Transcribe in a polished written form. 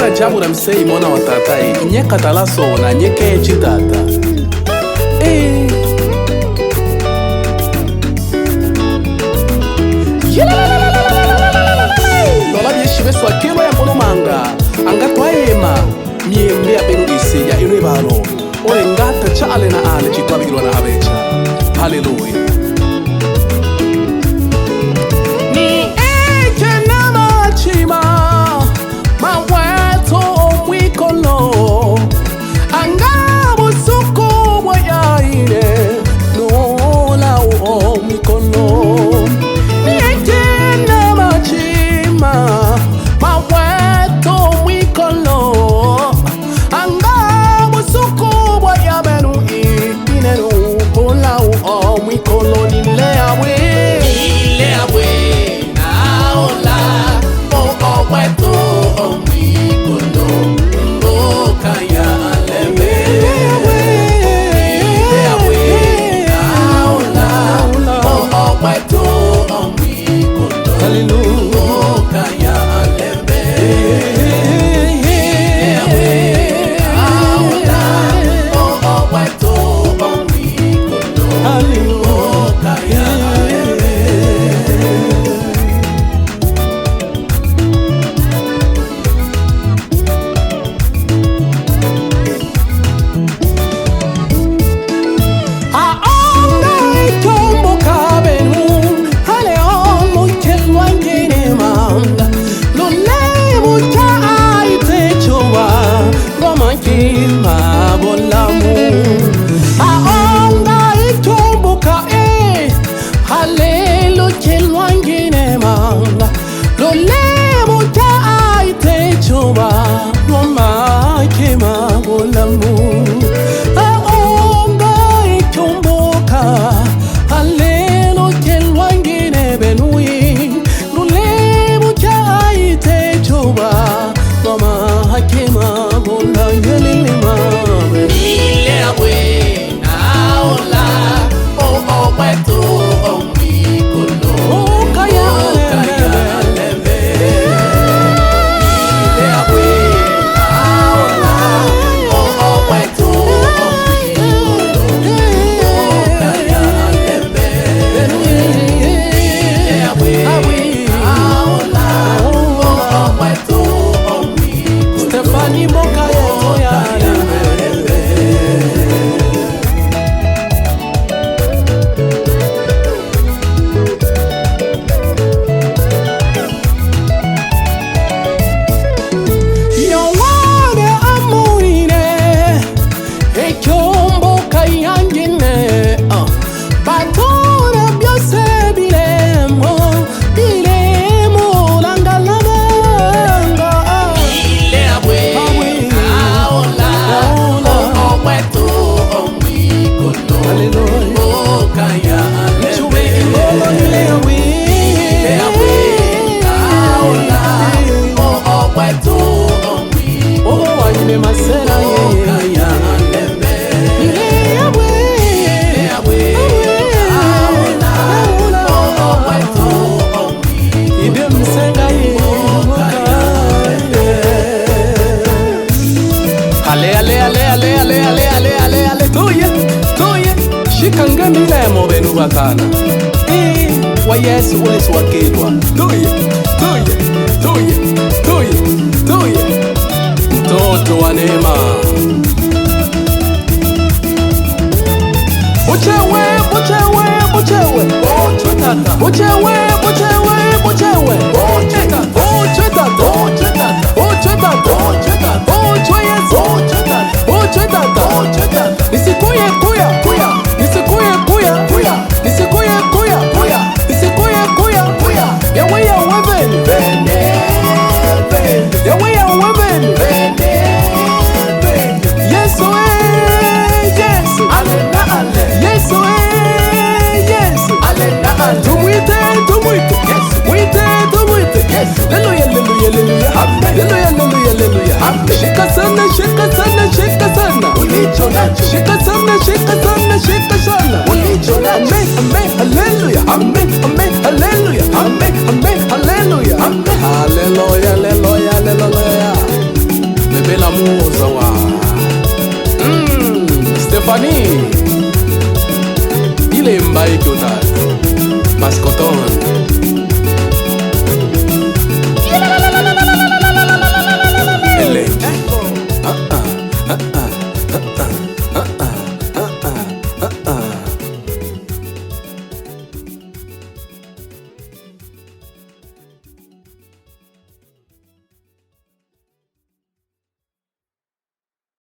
Aka jamu na msei mona watatai nye katalaso na nye kechi tata. Lola bieshibe swa kelo ya mono manga anga twaema miembe ya benugisi ya inu ibalo ole ngata cha ale na ale chitwabigirwa na abecha. Hallelujah. Ni eche na machima maweto mwikolo anga busuko mwayaine nola o mwikolo. Ni eche na machima maweto mwikolo anga busuko mwayabenu inenu ola o mwikolo. Nileawe naola o weto o mwikolo mboka ya leme. Nileawe naola o weto o mwikolo mboka ya leme. Nileawe naola o weto o mwikolo mboka ya shikangamilemo benu bakana wa Yesu uliswakilwa tuye mtoto wa neema. Buchewe shika sana ulicho nacho, shika sana ulicho nacho. Amen, hallelujah, amen, hallelujah, amen, hallelujah, hallelujah, hallelujah. lemba ikiotala maskoton